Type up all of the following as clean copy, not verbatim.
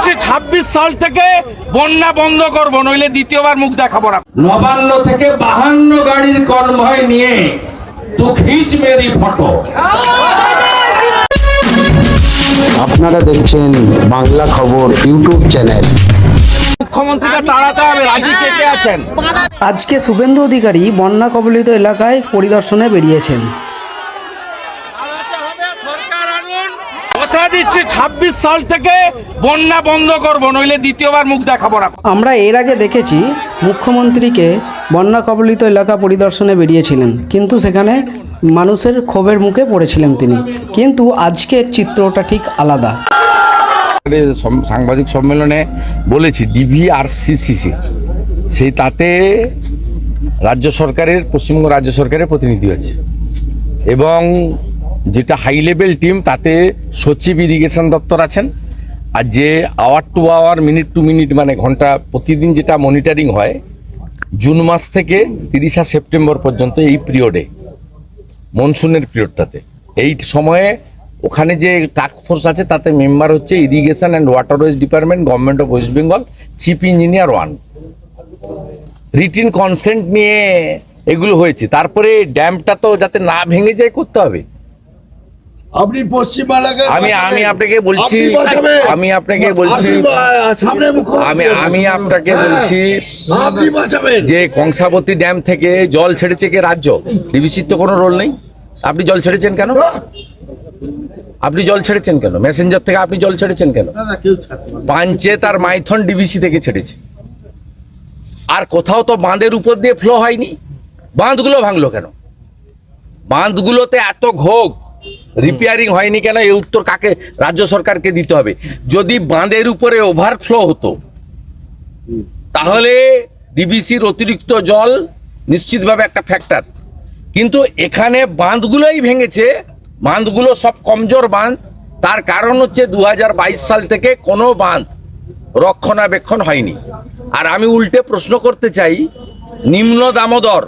দিচ্ছি 26 সাল থেকে বন্যা বন্ধ করব, নইলে দ্বিতীয়বার মুখ দেখাবো না। 59 থেকে 52 গাড়ির কনভয় নিয়ে তু খিচ মেরি ফটো। আপনারা দেখছেন বাংলা খবর ইউটিউব চ্যানেল। মুখ্যমন্ত্রীকে তাড়াতে হবে, রাজি কে কে আছেন? আজকে শুভেন্দু অধিকারী বন্যা কবলিত এলাকায় পরিদর্শনে বেরিয়েছেন। কথা দিচ্ছি 26 সাল থেকে বন্যা বন্ধ করব, নইলে দ্বিতীয়বার মুখ দেখাবো না। আমরা এর আগে দেখেছি মুখ্যমন্ত্রীকে বন্যা কবলিত এলাকা পরিদর্শনে বেরিয়েছিলেন, কিন্তু সেখানে মানুষের ক্ষোভের মুখে পড়েছিলেন তিনি। কিন্তু আজকের চিত্রটা ঠিক আলাদা। সাংবাদিক সম্মেলনে বলেছি ডিভিআরসিসি, সেই তাতে রাজ্য সরকারের, পশ্চিমবঙ্গ রাজ্য সরকারের প্রতিনিধি আছে, এবং যেটা হাই লেভেল টিম তাতে সচিব ইরিগেশন দপ্তর আছেন, আর যে hour to hour, minute to minute মানে ঘন্টা প্রতিদিন যেটা মনিটরিং হয় জুন মাস থেকে 30 সেপ্টেম্বর পর্যন্ত, এই পিরিয়ডে মনসুনের পিরিয়ডটাতে, এই সময়ে ওখানে যে টাস্ক ফোর্স আছে তাতে মেম্বার হচ্ছে irrigation and waterways department, government of West Bengal, chief engineer 1। Written consent নিয়ে এগুলো হয়েছে। তারপরে ড্যামটা তো যাতে না ভেঙে যায় করতে হবে। আপনি পশ্চিমবাংলাকে আমি আপনাকে বলছি, আমি আপনাকে বলছি আপনি বাঁচাবেন যে কংসাবতী ড্যাম থেকে জল ছেড়েছে কে? রাজ্য। ডিবিসির তো কোনো রোল নেই। আপনি জল ছেড়েছেন কেন? আপনি জল ছেড়েছেন কেন? মেসেঞ্জার থেকে আপনি জল ছেড়েছেন কেন? পাঞ্চেত আর মাইথন ডিবিসি থেকে ছেড়েছে। আর কোথাও তো বাঁধের উপর দিয়ে ফ্লো হয়নি। বাঁধগুলো ভাঙলো কেন? বাঁধগুলোতে এত ঘোগ, রিপেয়ারিং হয়নি কেন? এই উত্তর কাকে? রাজ্য সরকারকে দিতে হবে। যদি বাঁধের উপরে ওভারফ্লো হতো তাহলে ডিবিসির অতিরিক্ত জল নিশ্চিতভাবে একটা ফ্যাক্টর, কিন্তু এখানে বাঁধগুলোই ভেঙেছে। বাঁধগুলো সব কমজোর বাঁধ। তার কারণ হচ্ছে 2022 সাল থেকে কোনো বাঁধ রক্ষণাবেক্ষণ হয়নি। আর আমি উল্টে প্রশ্ন করতে চাই, নিম্ন দামোদর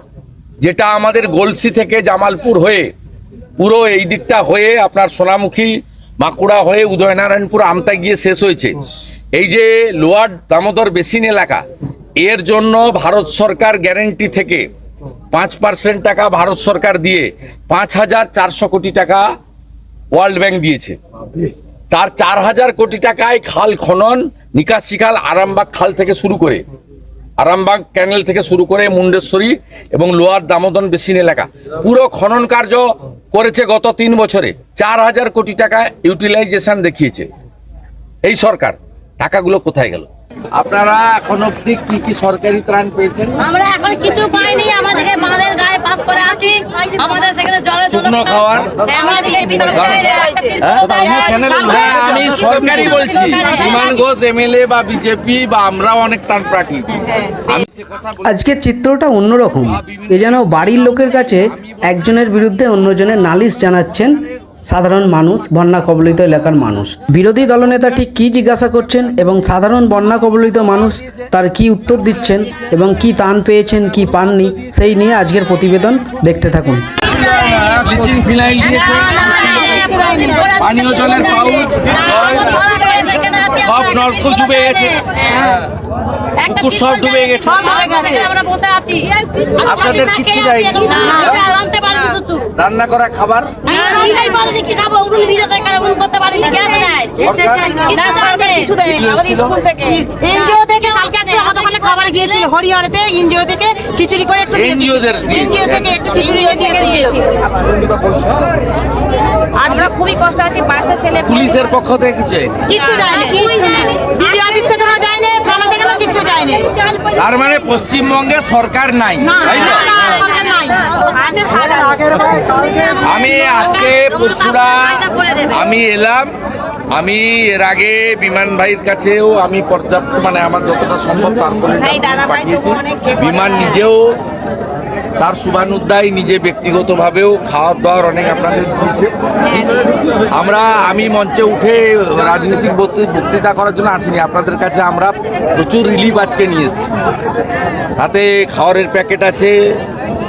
যেটা আমাদের গলসি থেকে জামালপুর হয়ে পুরো এই দিকটা হয়ে আপনার সোনামুখী, বাঁকুড়া হয়ে উদয়নারায়ণপুর, আমতা গিয়ে শেষ হয়েছে, এই যে লোয়ার দামোদর বেসিন এলাকা, এর জন্য ভারত সরকার গ্যারেন্টি থেকে 5% টাকা ভারত সরকার দিয়ে 5400 কোটি টাকা ওয়ার্ল্ড ব্যাংক দিয়েছে। তার 4000 কোটি টাকায় খাল খনন, নিকাশি খাল, আরামবাগ খাল থেকে শুরু করে, আরামবাগ ক্যানেল থেকে শুরু করে মুন্ডেশ্বরী এবং লোয়ার দামোদর বেসিন এলাকা পুরো খনন কার্য করেছে গত 3 বছরে। 4000 কোটি টাকা ইউটিলাইজেশন দেখিয়েছে এই সরকার। টাকাগুলো কোথায় গেল? আপনারা এখন অবধি কি কি সরকারি ত্রাণ পেয়েছেন? আমরা এখন কিছু পাইনি। আমাদেরকে বাঁধের গায়ে পাস করে আছি। আমাদের সেখানে জলের জন্য খাওয়ার আমি সরকারি বলছি, বিমান ঘোষ এমএলএ বা বিজেপি বা আমরাও অনেক ত্রাণ পাঠিয়েছি। আজকের চিত্রটা অন্যরকম। এ যেন বাড়ির লোকের কাছে একজনের বিরুদ্ধে অন্যজনের নালিশ জানাচ্ছেন সাধারণ মানুষ, বন্যা কবলিত এলাকার মানুষ। বিরোধী দলনেতা ঠিক কী জিজ্ঞাসা করছেন এবং সাধারণ বন্যা কবলিত মানুষ তার কি উত্তর দিচ্ছেন এবং কি ত্রাণ পেয়েছেন কি পাননি, সেই নিয়ে আজকের প্রতিবেদন দেখতে থাকুন। ব্লিচিং ফিনাইল দিয়েছে, পানীয় জলের পাউচ, সব নলকূপ ডুবে গেছে, পুকুর সব ডুবে গেছে। আপনাদের কিচ্ছু দেয়নি। রান্না করা খাবার এনজিও থেকে কালকে একটু আমার দোকানে খাবার গিয়েছিল, হরিহরতে এনজিও থেকে খিচুড়ি করে একটু এনজিও থেকে একটু খিচুড়ি দিয়েছি। আমরা খুবই কষ্ট আছে, বাচ্চা ছেলে। পুলিশের পক্ষ থেকে কিছু যায়নি, বিডিও অফিস থেকে যায়নি, থানা থেকে কিছু যায়নি। তার মানে পশ্চিমবঙ্গে সরকার নাই, তাই তো? আমি আজকে পরশুরা আমি এলাম। আমি এর আগে বিমান ভাইয়ের কাছেও আমি পর্যাপ্ত, মানে আমার যতটা সম্ভব তারপরে পাঠিয়েছি। বিমান নিজেও তার শুভানুধ্যায় নিজে ব্যক্তিগতভাবেও খাওয়ার দাওয়ার অনেক আপনাদের দিয়েছে। আমি মঞ্চে উঠে রাজনৈতিক বক্তৃতা করার জন্য আসিনি আপনাদের কাছে। আমরা প্রচুর রিলিফ আজকে নিয়ে এসেছি। তাতে খাওয়ারের প্যাকেট আছে,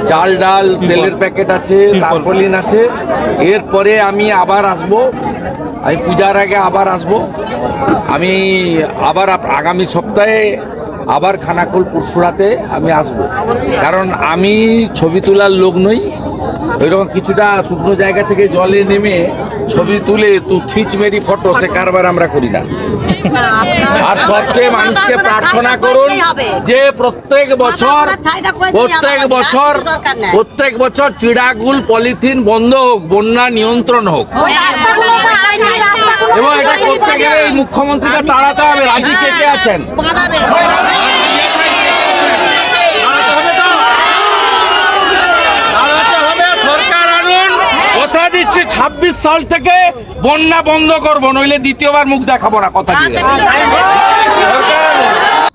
চাল ডাল তেলের প্যাকেট আছে, তারপলিন আছে। এরপরে আমি আবার আসবো আমি পূজার আগে আবার আসব। আমি আবার আগামী সপ্তাহে আবার খানাকুল পরশুরাতে আমি আসব, কারণ আমি ছবি তোলার লোক নই। ওইরকম কিছুটা শুকনো জায়গা থেকে জলে নেমে ছবি তুলে খিচ মেরি ফটো সে কারবার আমরা করি না। আর সবচেয়ে মানুষকে প্রার্থনা করুন যে প্রত্যেক বছর চিড়াগুল পলিথিন বন্ধ হোক, বন্যা নিয়ন্ত্রণ হোক, এবং এটা করতে গেলে এই মুখ্যমন্ত্রীকে তাড়াতে হবে। রাজি কে কে আছেন? সরকার আনুন, কথা দিচ্ছি 26 সাল থেকে বন্যা বন্ধ করবো, নইলে দ্বিতীয়বার মুখ দেখাবো না, কথা দিয়ে।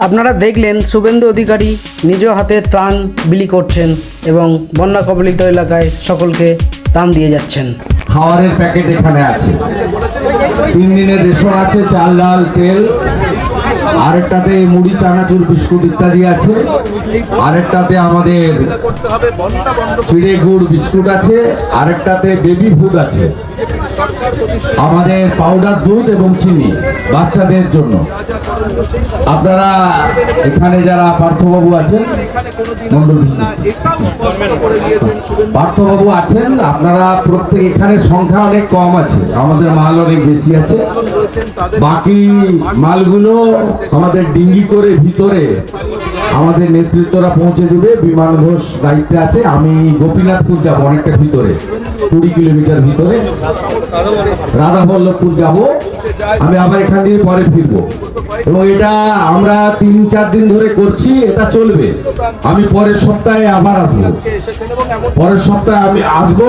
আপনারা দেখলেন শুভেন্দু অধিকারী নিজ হাতে ত্রাণ বিলি করছেন এবং বন্যা কবলিত এলাকায় সকলকে ত্রাণ দিয়ে যাচ্ছেন। খাবারের প্যাকেট এখানে আছে, 3 দিনের রেশন আছে, চাল ডাল তেল, আরেকটাতে মুড়ি চানাচুর বিস্কুট ইত্যাদি আছে, আরেকটাতে আমাদের চিড়ে গুড় বিস্কুট আছে, আরেকটাতে বেবি ফুড আছে, আমাদের পাউডার দুধ এবং চিনি বাচ্চাদের জন্য। আপনারা এখানে যারা পার্থবাবু আছেন, পার্থবাবু আছেন, আপনারা প্রত্যেক, এখানে সংখ্যা অনেক কম আছে, আমাদের মাল অনেক বেশি আছে। বাকি মালগুলো আমাদের ডিঙ্গি করে ভিতরে আমাদের নেতৃত্বরা পৌঁছে দেবে। বিমান ঘোষ দায়িত্বে আছে, আমি গোপীনাথপুর যাবো, অনেকটা ভিতরে, 20 কিলোমিটার ভিতরে রাধাবল্লভপুর যাব। আমি আবার এখান দিয়ে পরে ফিরবো, এবং এটা আমরা 3-4 দিন ধরে করছি, এটা চলবে। আমি পরের সপ্তাহে আবার আসবো, পরের সপ্তাহে আমি আসবো।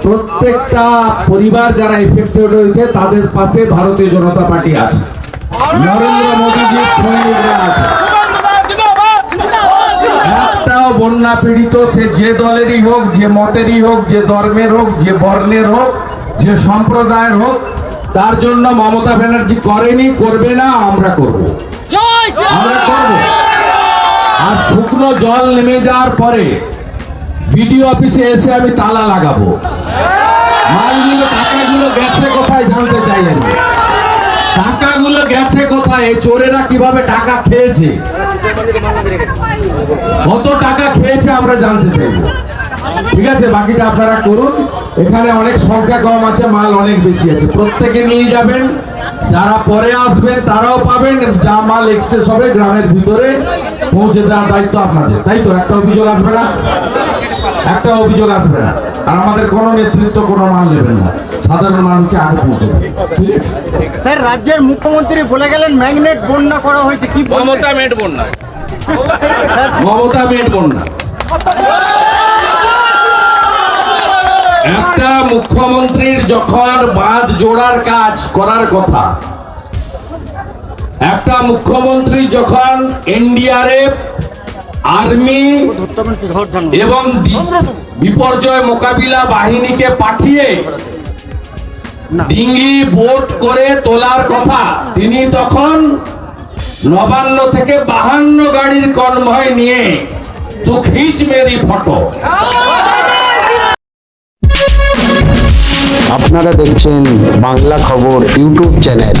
প্রত্যেকটা পরিবার যারা এফেক্টেড হয়েছে তাদের পাশে ভারতীয় জনতা পার্টি আছে, নরেন্দ্র মোদীজির সৈনিকরা আছে। একটাও বন্যা পীড়িত, সে যে দলেরই হোক, যে মতেরই হোক, যে ধর্মের হোক, যে বর্ণের হোক, যে সম্প্রদায়ের হোক, তার জন্য মমতা ব্যানার্জি করেনি, করবে না, আমরা করব, আমরা করব। আর শুকনো জল নেমে যাওয়ার পরে বিডিও অফিসে এসে আমি তালা লাগাবো। মালগুলো, টাকাগুলো গেছে কোথায় জানতে চাই আমি, টাকাগুলো গেছে কোথায়, এই চোরেরা কিভাবে টাকা খেয়েছে, কত টাকা খেয়েছে আমরা জানতে চাইব। ঠিক আছে, বাকিটা আপনারা করুন। এখানে অনেক সংখ্যা কম আছে, মাল অনেক বেশি আছে, প্রত্যেকে নিয়ে যাবেন। যারা পরে আসবেন তারাও পাবেন, যা মাল এক্সেস হবে গ্রামের ভিতরে পৌঁছে দেওয়ার দায়িত্ব আপনাদের। তাই তো? একটা অভিযোগ আসবে না, একটা অভিযোগ আসবে না। আর আমাদের কোনো নেতৃত্ব কোনো মাল নেবেন না, সাধারণ মানুষকে আগে পৌঁছে দেবে। ঠিক আছে স্যার, রাজ্যের মুখ্যমন্ত্রী বলে গেলেন ম্যাগনেট বন্যা করা হয়েছে, কি মমতা মেট বন্যা, মমতা মেট বন্যা। একটা মুখ্যমন্ত্রীর যখন বাঁধ জোড়ার কাজ করার কথা, একটা মুখ্যমন্ত্রী যখন এনডিআরএফ, আর্মি এবং বিপর্যয় মোকাবিলা বাহিনীকে পাঠিয়ে ডিঙ্গি বোট করে তোলার কথা, তিনি তখন 59 থেকে 52 গাড়ির কনভয় নিয়ে তু খিচ মেরি ফটো। আপনারা দেখছেন বাংলা খবর ইউটিউব চ্যানেল।